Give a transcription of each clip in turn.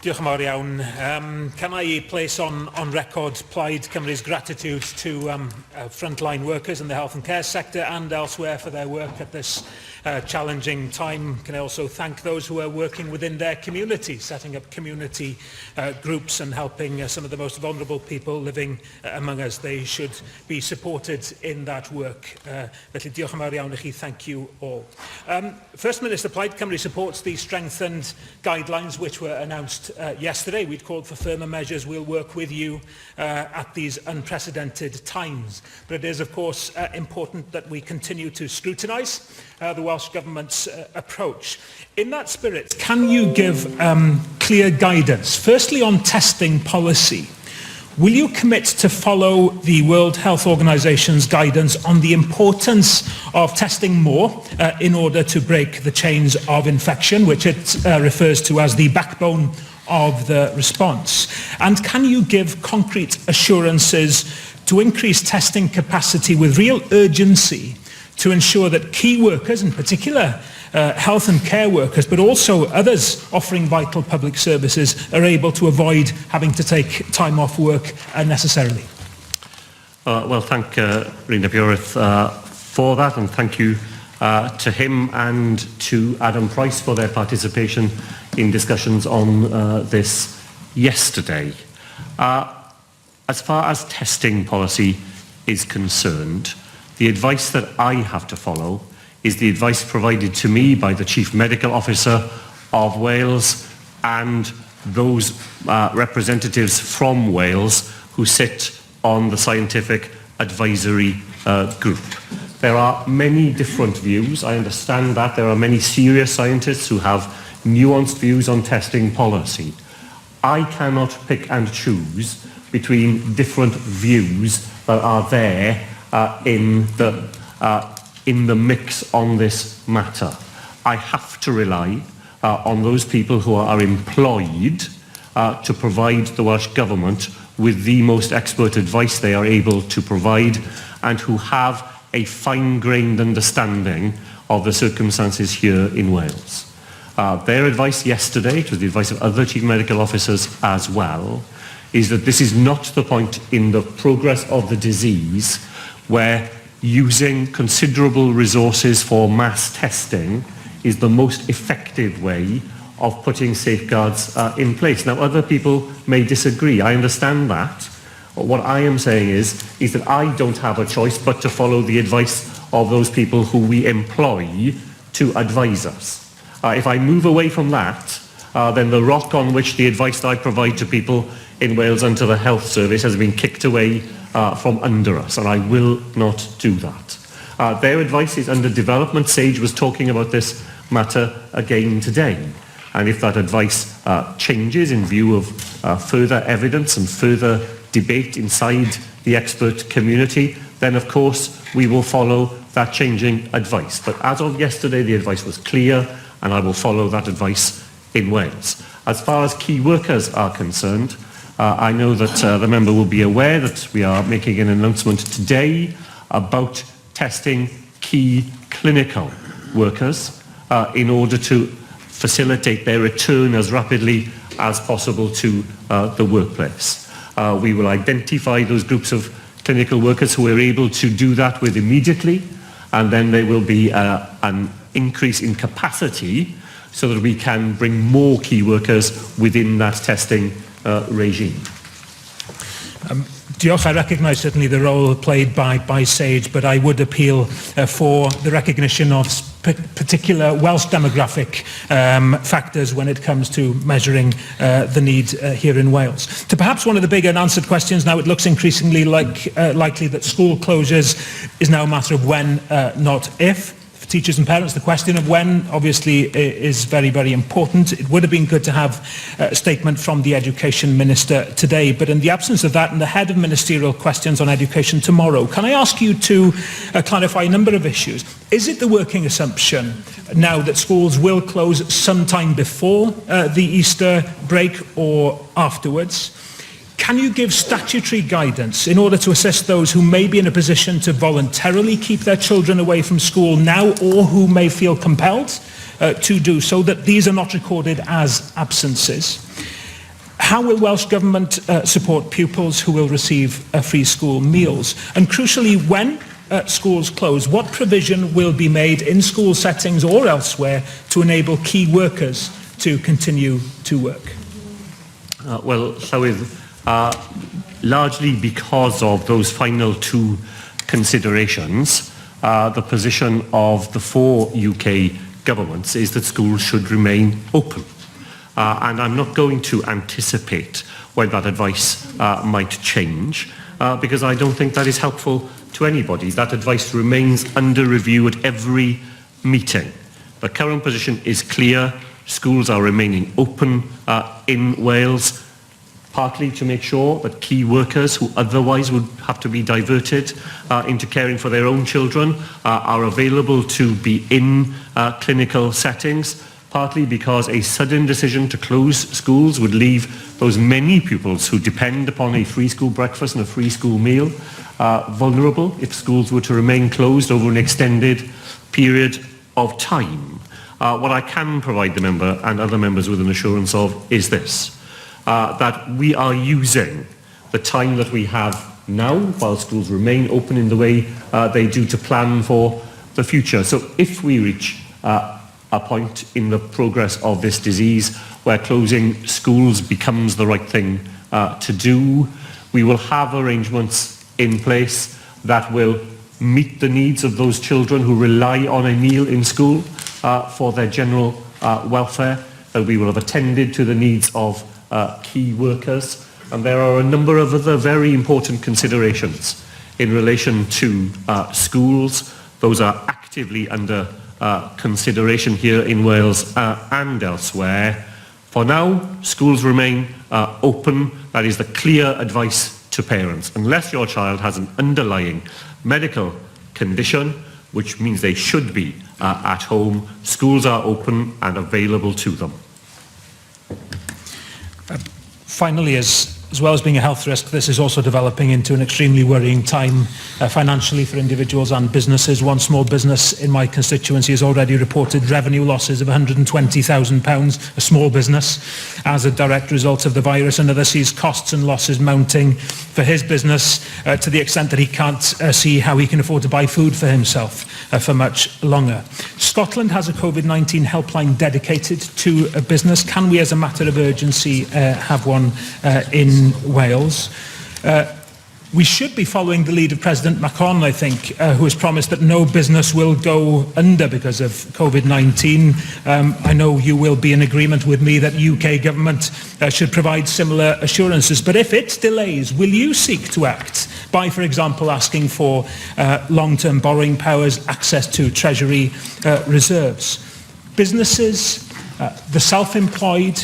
Diolch yn fawr iawn. Can I place on record Plaid Cymru's gratitude to frontline workers in the health and care sector and elsewhere for their work at this challenging time. Can I also thank those who are working within their communities, setting up community groups and helping some of the most vulnerable people living among us. They should be supported in that work. Felly diolch yn fawr iawn i chi. Thank you all. First Minister, Plaid Cymru supports the strengthened guidelines which were announced yesterday. We'd called for firmer measures. We'll work with you at these unprecedented times. But it is, of course, important that we continue to scrutinise the Welsh Government's approach. In that spirit, can you give clear guidance, firstly on testing policy? Will you commit to follow the World Health Organization's guidance on the importance of testing more in order to break the chains of infection, which it refers to as the backbone of the response? And can you give concrete assurances to increase testing capacity with real urgency to ensure that key workers, in particular health and care workers, but also others offering vital public services, are able to avoid having to take time off work unnecessarily? Well, thank Rhina Biorath for that, and thank you to him and to Adam Price for their participation in discussions on this yesterday. As far as testing policy is concerned, the advice that I have to follow is the advice provided to me by the Chief Medical Officer of Wales and those representatives from Wales who sit on the Scientific Advisory Group. There are many different views. I understand that there are many serious scientists who have nuanced views on testing policy. I cannot pick and choose between different views that are there in the mix on this matter. I have to rely on those people who are employed to provide the Welsh Government with the most expert advice they are able to provide and who have a fine-grained understanding of the circumstances here in Wales. Their advice yesterday, it was the advice of other Chief Medical Officers as well, is that this is not the point in the progress of the disease where using considerable resources for mass testing is the most effective way of putting safeguards in place. Now, other people may disagree. I understand that. What I am saying is that I don't have a choice but to follow the advice of those people who we employ to advise us. If I move away from that, then the rock on which the advice that I provide to people in Wales and to the Health Service has been kicked away from under us, and I will not do that. Their advice is under development. Sage was talking about this matter again today. And if that advice changes in view of further evidence and further debate inside the expert community, then of course we will follow that changing advice. But as of yesterday, the advice was clear, and I will follow that advice in Wales. As far as key workers are concerned, I know that the member will be aware that we are making an announcement today about testing key clinical workers in order to facilitate their return as rapidly as possible to the workplace. We will identify those groups of clinical workers who are able to do that with immediately, and then there will be an increase in capacity so that we can bring more key workers within that testing regime. Diolch. I recognise certainly the role played by Sage, but I would appeal for the recognition of particular Welsh demographic factors when it comes to measuring the need here in Wales. To perhaps one of the big unanswered questions now, it looks increasingly likely that school closures is now a matter of when, not if. For teachers and parents, the question of when obviously is very, very important. It would have been good to have a statement from the Education Minister today, but in the absence of that and ahead of ministerial questions on education tomorrow, can I ask you to clarify a number of issues? Is it the working assumption now that schools will close sometime before the Easter break or afterwards? Can you give statutory guidance in order to assist those who may be in a position to voluntarily keep their children away from school now, or who may feel compelled to do so, that these are not recorded as absences? How will Welsh Government support pupils who will receive free school meals? And crucially, when schools close, what provision will be made in school settings or elsewhere to enable key workers to continue to work? Well, Llywydd, largely because of those final two considerations, the position of the four UK governments is that schools should remain open. And I'm not going to anticipate when that advice might change, because I don't think that is helpful to anybody. That advice remains under review at every meeting. The current position is clear. Schools are remaining open in Wales, partly to make sure that key workers who otherwise would have to be diverted into caring for their own children are available to be in clinical settings, partly because a sudden decision to close schools would leave those many pupils who depend upon a free school breakfast and a free school meal vulnerable if schools were to remain closed over an extended period of time. What I can provide the member and other members with an assurance of is this, that we are using the time that we have now while schools remain open in the way they do to plan for the future. So if we reach a point in the progress of this disease where closing schools becomes the right thing to do, we will have arrangements in place that will meet the needs of those children who rely on a meal in school for their general welfare, that we will have attended to the needs of key workers, and there are a number of other very important considerations in relation to schools. Those are actively under consideration here in Wales and elsewhere. For now, schools remain open. That is the clear advice to parents. Unless your child has an underlying medical condition, which means they should be at home, schools are open and available to them. Finally, as well as being a health risk, this is also developing into an extremely worrying time financially for individuals and businesses. One small business in my constituency has already reported revenue losses of £120,000, a small business, as a direct result of the virus. Another sees costs and losses mounting for his business to the extent that he can't see how he can afford to buy food for himself for much longer. Scotland has a COVID-19 helpline dedicated to a business. Can we, as a matter of urgency, have one in Wales? We should be following the lead of President Macron, I think, who has promised that no business will go under because of COVID-19. I know you will be in agreement with me that UK government should provide similar assurances, but if it delays, will you seek to act by, for example, asking for long-term borrowing powers, access to Treasury reserves? Businesses, the self-employed,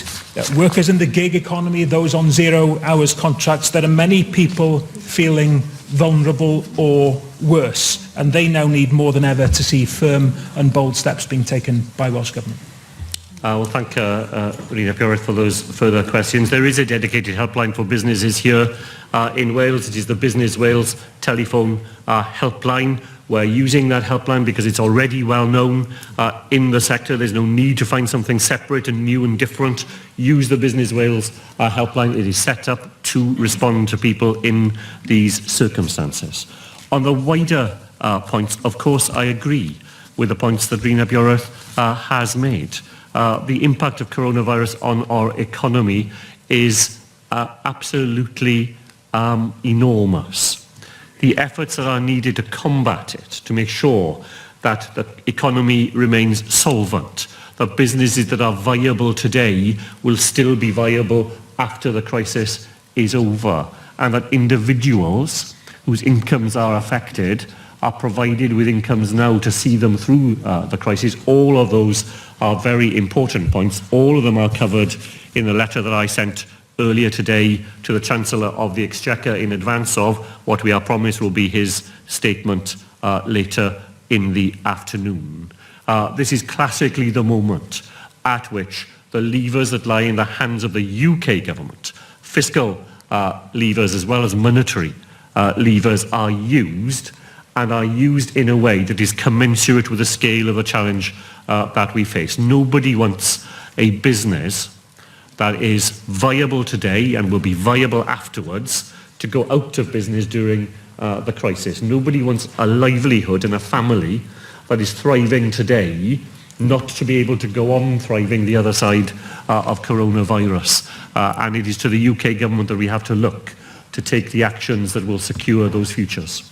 workers in the gig economy, those on 0 hours contracts, there are many people feeling vulnerable or worse, and they now need more than ever to see firm and bold steps being taken by Welsh Government. Well, thank Rina Purith for those further questions. There is a dedicated helpline for businesses here in Wales. It is the Business Wales telephone helpline. We're using that helpline because it's already well known in the sector. There's no need to find something separate and new and different. Use the Business Wales helpline. It is set up to respond to people in these circumstances. On the wider points, of course, I agree with the points that Rina Purith has made. The impact of coronavirus on our economy is absolutely enormous. The efforts that are needed to combat it, to make sure that the economy remains solvent, that businesses that are viable today will still be viable after the crisis is over, and that individuals whose incomes are affected are provided with incomes now to see them through the crisis. All of those are very important points. All of them are covered in the letter that I sent earlier today to the Chancellor of the Exchequer in advance of what we are promised will be his statement later in the afternoon. This is classically the moment at which the levers that lie in the hands of the UK government, fiscal levers as well as monetary levers, are used, and are used in a way that is commensurate with the scale of the challenge that we face. Nobody wants a business that is viable today and will be viable afterwards to go out of business during the crisis. Nobody wants a livelihood and a family that is thriving today not to be able to go on thriving the other side of coronavirus. And it is to the UK government that we have to look to take the actions that will secure those futures.